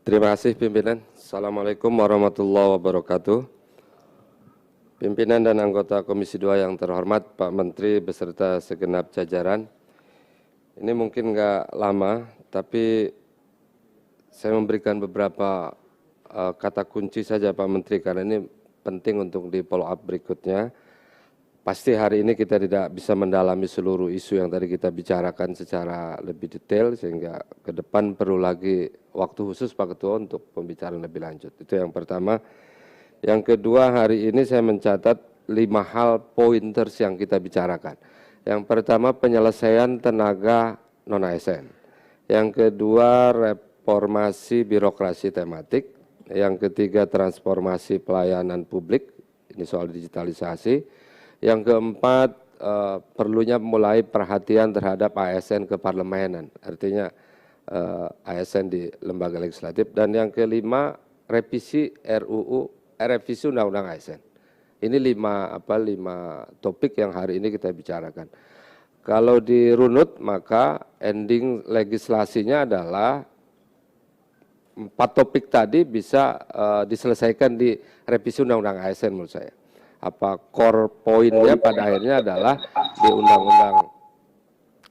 Terima kasih pimpinan. Assalamualaikum warahmatullahi wabarakatuh. Pimpinan dan anggota Komisi 2 yang terhormat, Pak Menteri beserta segenap jajaran. Ini mungkin nggak lama, tapi saya memberikan beberapa kata kunci saja Pak Menteri, karena ini penting untuk di follow up berikutnya. Pasti hari ini kita tidak bisa mendalami seluruh isu yang tadi kita bicarakan secara lebih detail, sehingga ke depan perlu lagi waktu khusus Pak Ketua untuk pembicaraan lebih lanjut. Itu yang pertama. Yang kedua, hari ini saya mencatat 5 hal pointers yang kita bicarakan. Yang pertama, penyelesaian tenaga non-ASN. Yang kedua, reformasi birokrasi tematik. Yang ketiga, transformasi pelayanan publik. Ini soal digitalisasi. Yang keempat, perlunya mulai perhatian terhadap ASN keparlemenan. Artinya ASN di lembaga legislatif. Dan yang kelima, revisi revisi Undang-Undang ASN. Ini 5 topik yang hari ini kita bicarakan. Kalau dirunut, maka ending legislasinya adalah 4 topik tadi bisa diselesaikan di revisi Undang-Undang ASN menurut saya. Core poinnya pada akhirnya adalah di Undang-Undang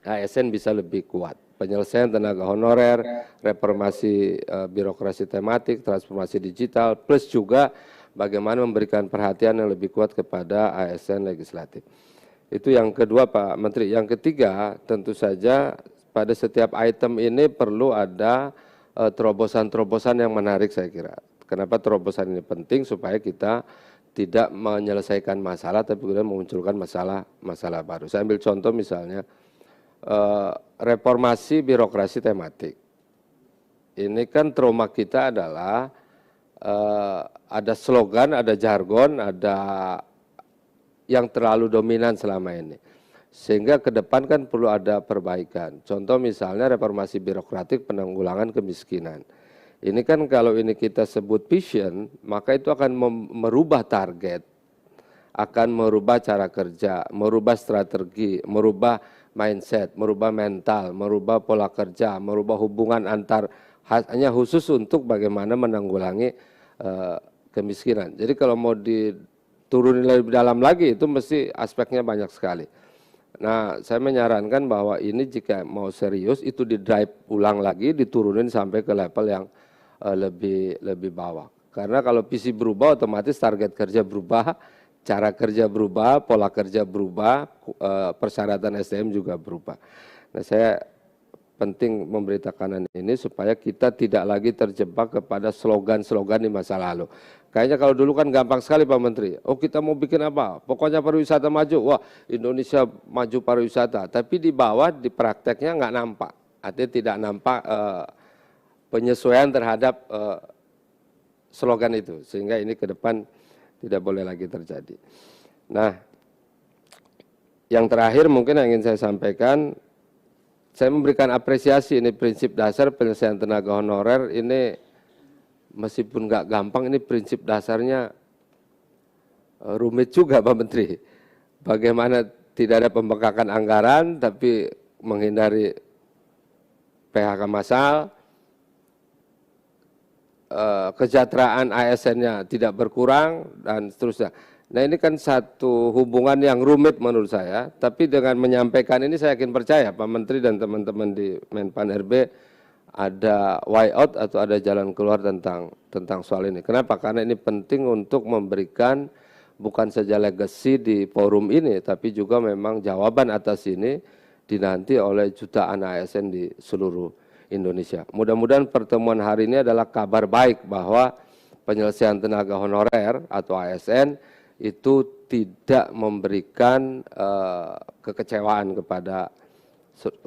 ASN bisa lebih kuat. Penyelesaian tenaga honorer, reformasi birokrasi tematik, transformasi digital, plus juga bagaimana memberikan perhatian yang lebih kuat kepada ASN legislatif. Itu yang kedua Pak Menteri. Yang ketiga, tentu saja pada setiap item ini perlu ada terobosan-terobosan yang menarik saya kira. Kenapa terobosan ini penting? Supaya kita tidak menyelesaikan masalah, tapi kemudian memunculkan masalah baru. Saya ambil contoh misalnya, reformasi birokrasi tematik. Ini kan trauma kita adalah ada slogan, ada jargon, ada yang terlalu dominan selama ini. Sehingga ke depan kan perlu ada perbaikan. Contoh misalnya reformasi birokratik penanggulangan kemiskinan. Ini kan kalau ini kita sebut vision, maka itu akan merubah target, akan merubah cara kerja, merubah strategi, merubah mindset, merubah mental, merubah pola kerja, merubah hubungan antar, hanya khusus untuk bagaimana menanggulangi kemiskinan. Jadi kalau mau diturunin lebih dalam lagi itu mesti aspeknya banyak sekali. Nah, saya menyarankan bahwa ini jika mau serius itu di drive ulang lagi, diturunin sampai ke level yang lebih bawah. Karena kalau visi berubah otomatis target kerja berubah, cara kerja berubah, pola kerja berubah, persyaratan SDM juga berubah. Nah, saya penting memberi tekanan ini supaya kita tidak lagi terjebak kepada slogan-slogan di masa lalu. Kayaknya kalau dulu kan gampang sekali Pak Menteri. Oh, kita mau bikin apa? Pokoknya pariwisata maju. Wah, Indonesia maju pariwisata. Tapi di bawah di prakteknya nggak nampak. Artinya tidak nampak penyesuaian terhadap slogan itu. Sehingga ini ke depan tidak boleh lagi terjadi. Nah, yang terakhir mungkin yang ingin saya sampaikan, saya memberikan apresiasi ini prinsip dasar penyelesaian tenaga honorer ini meskipun nggak gampang, ini prinsip dasarnya rumit juga Pak Menteri. Bagaimana tidak ada pembengkakan anggaran tapi menghindari PHK massal, kesejahteraan ASN-nya tidak berkurang dan seterusnya. Nah, ini kan satu hubungan yang rumit menurut saya, tapi dengan menyampaikan ini saya yakin percaya Pak Menteri dan teman-teman di Menpan RB ada way out atau ada jalan keluar tentang soal ini. Kenapa? Karena ini penting untuk memberikan bukan saja legacy di forum ini, tapi juga memang jawaban atas ini dinanti oleh jutaan ASN di seluruh Indonesia. Mudah-mudahan pertemuan hari ini adalah kabar baik bahwa penyelesaian tenaga honorer atau ASN itu tidak memberikan kekecewaan kepada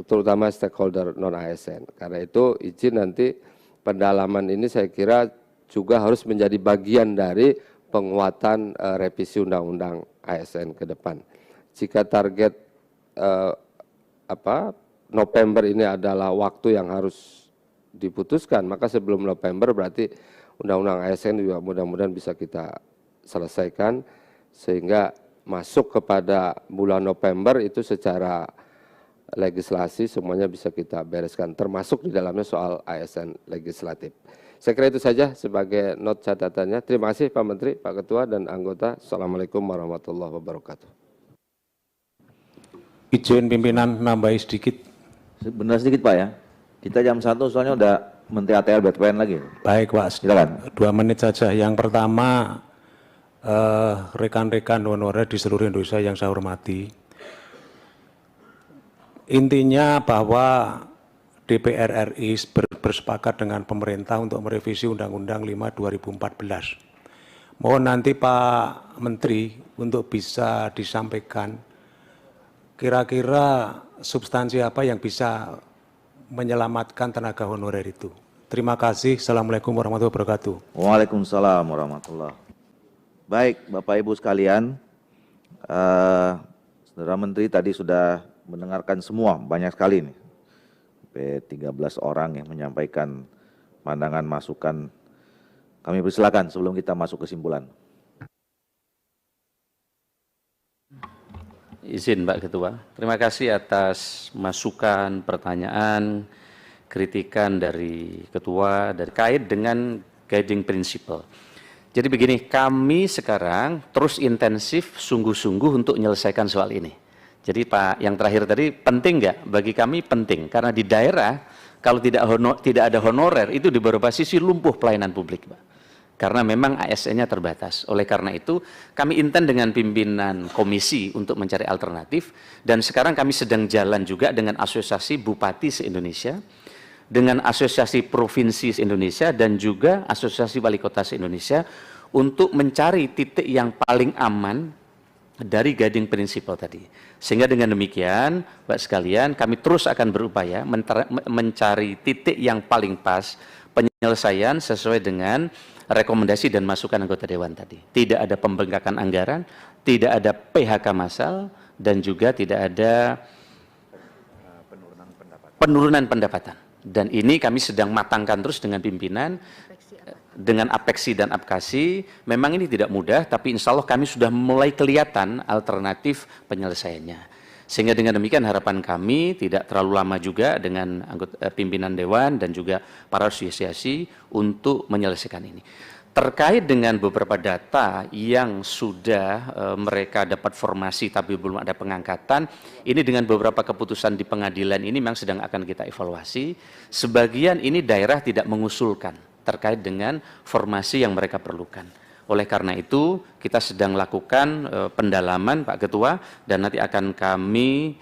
terutama stakeholder non-ASN. Karena itu izin nanti pendalaman ini saya kira juga harus menjadi bagian dari penguatan revisi Undang-Undang ASN ke depan. Jika target November ini adalah waktu yang harus diputuskan, maka sebelum November berarti Undang-Undang ASN juga mudah-mudahan bisa kita selesaikan sehingga masuk kepada bulan November itu secara legislasi semuanya bisa kita bereskan, termasuk di dalamnya soal ASN legislatif. Saya kira itu saja sebagai not catatannya. Terima kasih Pak Menteri, Pak Ketua, dan anggota. Assalamualaikum warahmatullahi wabarakatuh. Izin pimpinan nambahi sedikit. Benar sedikit Pak ya. Kita jam 1 soalnya udah Menteri ATR BPN lagi. Baik Pak, Silakan. 2 menit saja. Yang pertama, rekan-rekan honorer di seluruh Indonesia yang saya hormati. Intinya bahwa DPR RI bersepakat dengan pemerintah untuk merevisi Undang-Undang 5 2014. Mohon nanti Pak Menteri untuk bisa disampaikan kira-kira substansi apa yang bisa menyelamatkan tenaga honorer itu. Terima kasih. Assalamualaikum warahmatullahi wabarakatuh. Waalaikumsalam warahmatullahi. Baik Bapak Ibu sekalian, Saudara Menteri tadi sudah mendengarkan semua, banyak sekali nih. Sampai 13 orang yang menyampaikan pandangan, masukan. Kami persilakan sebelum kita masuk kesimpulan. Izin Pak Ketua, terima kasih atas masukan, pertanyaan, kritikan dari Ketua terkait dengan guiding principle. Jadi begini, kami sekarang terus intensif, sungguh-sungguh untuk menyelesaikan soal ini. Jadi Pak, yang terakhir tadi penting nggak? Bagi kami penting, karena di daerah kalau tidak ada honorer itu di beberapa sisi lumpuh pelayanan publik, Pak. Karena memang ASN-nya terbatas. Oleh karena itu, kami intent dengan pimpinan komisi untuk mencari alternatif, dan sekarang kami sedang jalan juga dengan Asosiasi Bupati se-Indonesia, dengan Asosiasi Provinsi se-Indonesia, dan juga Asosiasi Wali Kota se-Indonesia untuk mencari titik yang paling aman dari guiding principle tadi. Sehingga dengan demikian, Bapak sekalian, kami terus akan berupaya mencari titik yang paling pas penyelesaian sesuai dengan rekomendasi dan masukan anggota Dewan tadi. Tidak ada pembengkakan anggaran, tidak ada PHK massal, dan juga tidak ada penurunan pendapatan. Dan ini kami sedang matangkan terus dengan pimpinan, dengan apeksi dan apkasi. Memang ini tidak mudah, tapi insya Allah kami sudah mulai kelihatan alternatif penyelesaiannya. Sehingga dengan demikian harapan kami tidak terlalu lama juga dengan pimpinan Dewan dan juga para asosiasi untuk menyelesaikan ini. Terkait dengan beberapa data yang sudah mereka dapat formasi tapi belum ada pengangkatan, ini dengan beberapa keputusan di pengadilan ini memang sedang akan kita evaluasi. Sebagian ini daerah tidak mengusulkan terkait dengan formasi yang mereka perlukan. Oleh karena itu, kita sedang lakukan pendalaman Pak Ketua, dan nanti akan kami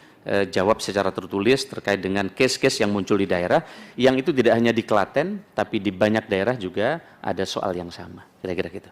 jawab secara tertulis terkait dengan case-case yang muncul di daerah, yang itu tidak hanya di Klaten, tapi di banyak daerah juga ada soal yang sama. Kira-kira gitu.